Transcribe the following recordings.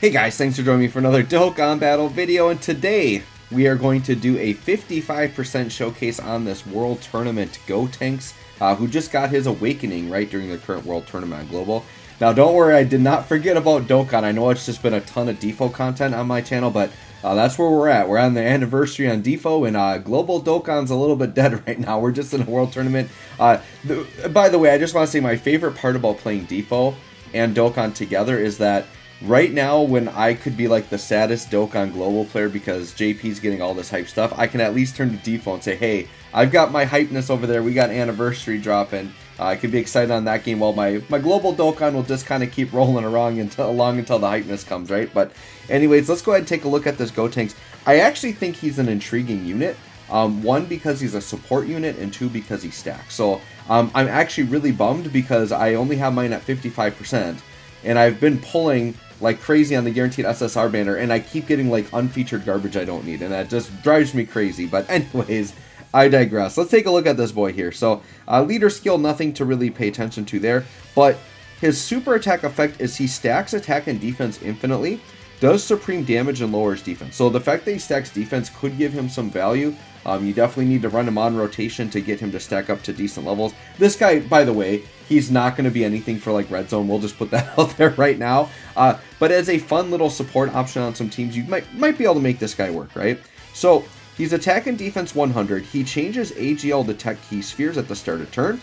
Hey guys, thanks for joining me for another Dokkan Battle video, and today we are going to do a 55% showcase on this World Tournament Gotenks, who just got his awakening right during the current World Tournament on Global. Now don't worry, I did not forget about Dokkan. I know it's just been a ton of DFFOO content on my channel, but that's where we're at. We're on the anniversary on DFFOO, and Global Dokkan's a little bit dead right now. We're just in a World Tournament. By the way, I just want to say my favorite part about playing DFFOO and Dokkan together is that right now, when I could be like the saddest Dokkan Global player because JP's getting all this hype stuff, I can at least turn to DFFOO and say, hey, I've got my hypeness over there. We got anniversary dropping. I could be excited on that game while my Global Dokkan will just kind of keep rolling along until the hypeness comes, right? But anyways, let's go ahead and take a look at this Gotenks. I actually think he's an intriguing unit. One, because he's a support unit, and two, because he stacks. So I'm actually really bummed because I only have mine at 55%, and I've been pulling like crazy on the guaranteed SSR banner, and I keep getting like unfeatured garbage I don't need, and that just drives me crazy. But anyways, I digress. Let's take a look at this boy here. So leader skill, nothing to really pay attention to there, but his super attack effect is he stacks attack and defense infinitely, does supreme damage, and lowers defense. So the fact that he stacks defense could give him some value. You definitely need to run him on rotation to get him to stack up to decent levels. This guy, by the way, he's not going to be anything for like red zone. We'll just put that out there right now. But as a fun little support option on some teams, you might be able to make this guy work, right? So he's attack and defense 100. He changes AGL to tech key spheres at the start of turn.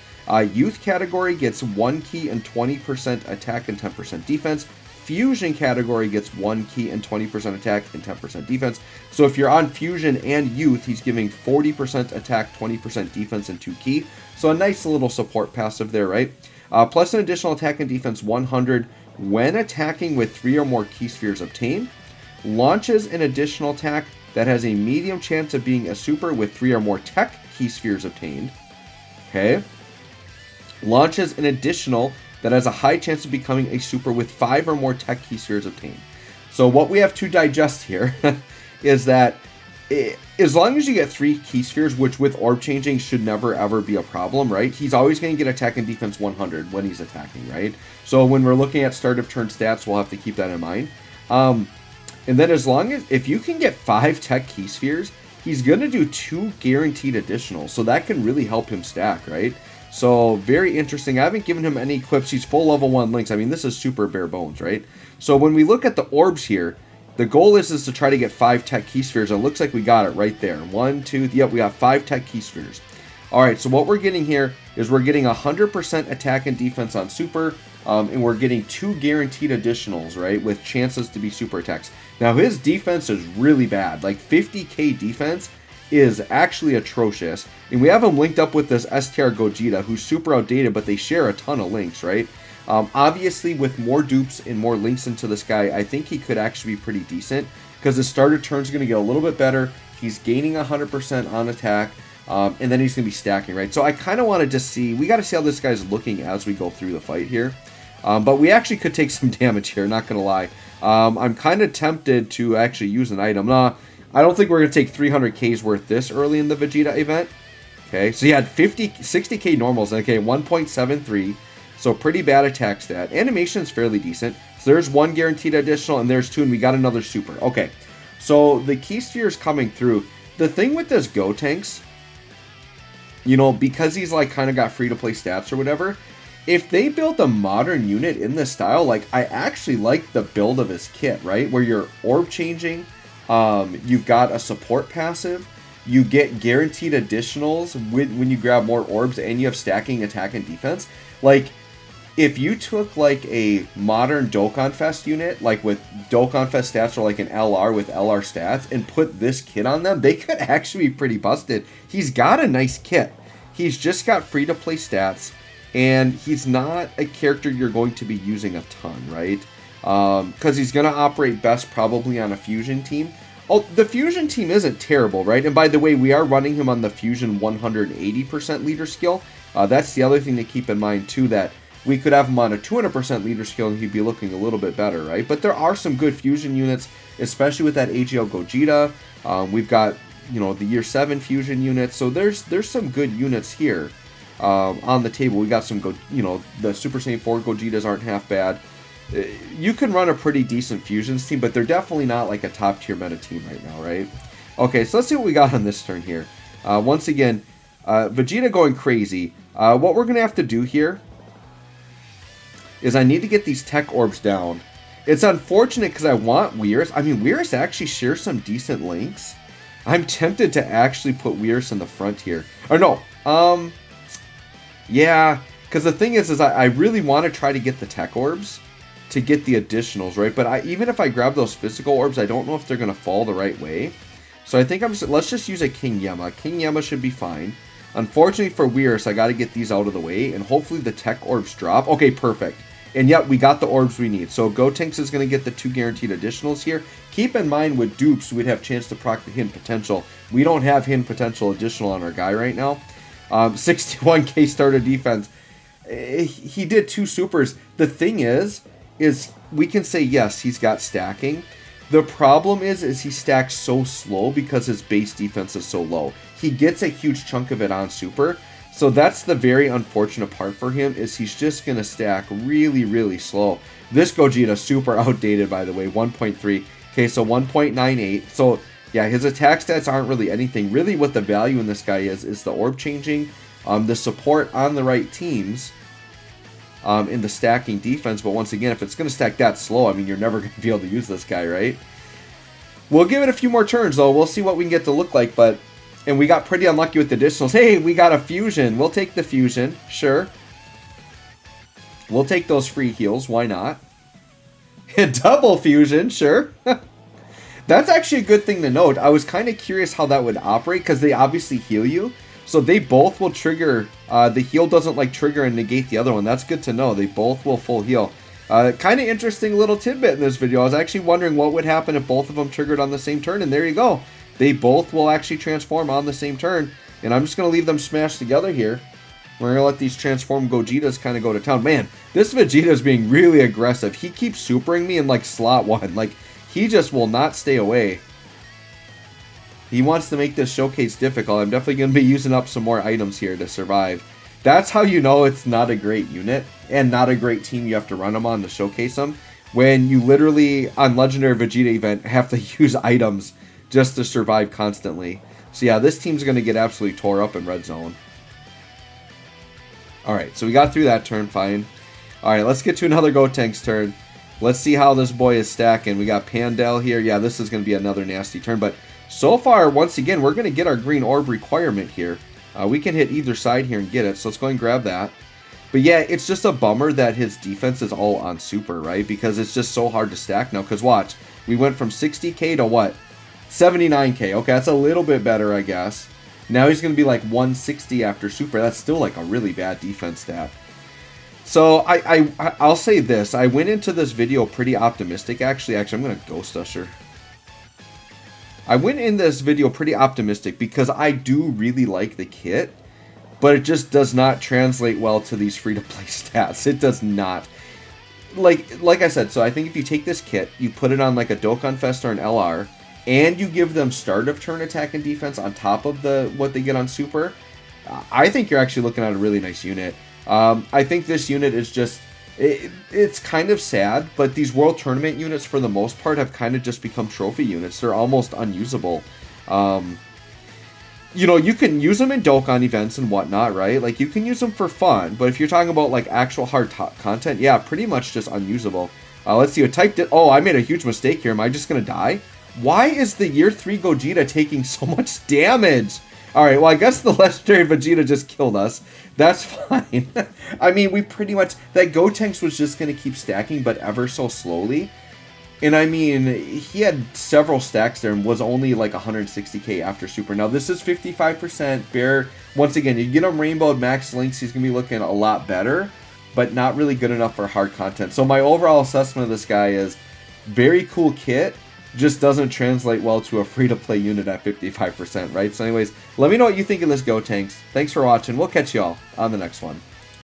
Youth category gets 1 key and 20% attack and 10% defense. Fusion category gets 1 key and 20% attack and 10% defense. So if you're on Fusion and Youth, he's giving 40% attack, 20% defense, and 2 key. So a nice little support passive there, right? Plus an additional attack and defense 100 when attacking with 3 or more key spheres obtained. Launches an additional attack that has a medium chance of being a super with 3 or more tech key spheres obtained. Okay. Launches an additional that has a high chance of becoming a super with 5 or more tech key spheres obtained. So what we have to digest here is that as long as you get 3 key spheres, which with orb changing should never ever be a problem, right? He's always going to get attack and defense 100 when he's attacking, right? So when we're looking at start of turn stats, we'll have to keep that in mind. And then if you can get 5 tech key spheres, he's going to do 2 guaranteed additionals. So that can really help him stack, right? So very interesting. I haven't given him any equips. He's full level 1 links. I mean, this is super bare bones, right? So when we look at the orbs here, the goal is to try to get 5 tech key spheres. It looks like we got it right there. 1, 2, yep, we got 5 tech key spheres. All right, so what we're getting here is we're getting 100% attack and defense on super, and we're getting 2 guaranteed additionals, right, with chances to be super attacks. Now, his defense is really bad. Like 50k defense is actually atrocious, and we have him linked up with this STR Gogeta, who's super outdated, but they share a ton of links, right? Obviously, with more dupes and more links into this guy, I think he could actually be pretty decent, because his starter turn's going to get a little bit better. He's gaining 100% on attack, and then he's going to be stacking, right? So I kind of want to just see, we got to see how this guy's looking as we go through the fight here. But we actually could take some damage here, not going to lie. I'm kind of tempted to actually use an item. I don't think we're going to take 300k's worth this early in the Vegeta event. Okay, so he had 60k normals, okay, 1.73, so pretty bad attack stat. Animation's fairly decent. So there's 1 guaranteed additional, and there's 2, and we got another super. Okay, so the key sphere is coming through. The thing with this Gotenks, you know, because he's like kind of got free-to-play stats or whatever, if they build a modern unit in this style, like I actually like the build of his kit, right? Where you're orb changing, you've got a support passive, you get guaranteed additionals when you grab more orbs, and you have stacking attack and defense. Like, if you took like a modern Dokkan Fest unit, like with Dokkan Fest stats or like an LR with LR stats, and put this kit on them, they could actually be pretty busted. He's got a nice kit. He's just got free-to-play stats, and he's not a character you're going to be using a ton, right? Because he's going to operate best probably on a Fusion team. Oh, the Fusion team isn't terrible, right? And by the way, we are running him on the Fusion 180% leader skill. That's the other thing to keep in mind, too, that we could have him on a 200% leader skill and he'd be looking a little bit better, right? But there are some good Fusion units, especially with that AGL Gogeta. We've got, you know, the Year 7 Fusion units. So there's some good units here on the table. We got some, the Super Saiyan 4 Gogetas aren't half bad. You can run a pretty decent fusions team, but they're definitely not like a top tier meta team right now, right? Okay, so let's see what we got on this turn here. Once again, Vegeta going crazy. What we're going to have to do here is I need to get these tech orbs down. It's unfortunate because I want Weirus. I mean, Weirus actually shares some decent links. I'm tempted to actually put Weirus in the front here. Or no, yeah, because the thing is I really want to try to get the tech orbs to get the additionals, right? But even if I grab those physical orbs, I don't know if they're going to fall the right way. So I think let's just use a King Yemma. King Yemma should be fine. Unfortunately for Weirus, I got to get these out of the way, and hopefully the tech orbs drop. Okay, perfect. And yet, we got the orbs we need. So Gotenks is going to get the 2 guaranteed additionals here. Keep in mind, with dupes, we'd have chance to proc the hidden potential. We don't have hidden potential additional on our guy right now. 61k starter defense. He did 2 supers. The thing is we can say, yes, he's got stacking. The problem is he stacks so slow because his base defense is so low. He gets a huge chunk of it on super. So that's the very unfortunate part for him, is he's just going to stack really, really slow. This Gogeta super outdated, by the way, 1.3. Okay, so 1.98. So, yeah, his attack stats aren't really anything. Really what the value in this guy is the orb changing, the support on the right teams, in the stacking defense. But once again, if it's going to stack that slow, I mean, you're never going to be able to use this guy, right? We'll give it a few more turns, though. We'll see what we can get to look like, but... And we got pretty unlucky with the additionals. Hey, we got a fusion. We'll take the fusion. Sure. We'll take those free heals. Why not? Double fusion. Sure. That's actually a good thing to note. I was kind of curious how that would operate, because they obviously heal you. So they both will trigger. The heal doesn't like trigger and negate the other one. That's good to know. They both will full heal. Kind of interesting little tidbit in this video. I was actually wondering what would happen if both of them triggered on the same turn. And there you go. They both will actually transform on the same turn. And I'm just going to leave them smashed together here. We're going to let these transform Gogetas kind of go to town. Man, this Vegeta is being really aggressive. He keeps supering me in like slot 1. Like, he just will not stay away. He wants to make this showcase difficult. I'm definitely going to be using up some more items here to survive. That's how you know it's not a great unit and not a great team you have to run them on to showcase them. When you literally, on Legendary Vegeta event, have to use items just to survive constantly. So yeah, this team's going to get absolutely tore up in red zone. Alright, so we got through that turn, fine. Alright, let's get to another Gotenks turn. Let's see how this boy is stacking. We got Pandel here. Yeah, this is going to be another nasty turn. But so far, once again, we're going to get our green orb requirement here. We can hit either side here and get it. So let's go and grab that. But yeah, it's just a bummer that his defense is all on super, right? Because it's just so hard to stack now. Because watch, we went from 60k to what? 79k. Okay, that's a little bit better, I guess. Now he's going to be like 160 after super. That's still like a really bad defense stat. So I'll say this. I went into this video pretty optimistic. Actually, I'm going to Ghost Usher. I went in this video pretty optimistic because I do really like the kit, but it just does not translate well to these free-to-play stats. It does not. Like I said, so I think if you take this kit, you put it on like a Dokkan Fest or an LR, and you give them start of turn attack and defense on top of what they get on super, I think you're actually looking at a really nice unit. I think this unit is just, it's kind of sad, but these World Tournament units for the most part have kind of just become trophy units. They're almost unusable. You know, you can use them in Dokkan events and whatnot, right? Like, you can use them for fun, but if you're talking about like actual hard content, yeah, pretty much just unusable. Let's see, I typed it. Oh, I made a huge mistake here. Am I just going to die? Why is the Year 3 Gogeta taking so much damage? Alright, well, I guess the Legendary Vegeta just killed us. That's fine. I mean, we pretty much... That Gotenks was just going to keep stacking, but ever so slowly. And I mean, he had several stacks there and was only like 160k after super. Now, this is 55%. Bear, once again, you get him rainbowed max links, he's going to be looking a lot better, but not really good enough for hard content. So my overall assessment of this guy is very cool kit, just doesn't translate well to a free-to-play unit at 55%, right? So anyways, let me know what you think of this Gotenks. Thanks for watching. We'll catch y'all on the next one.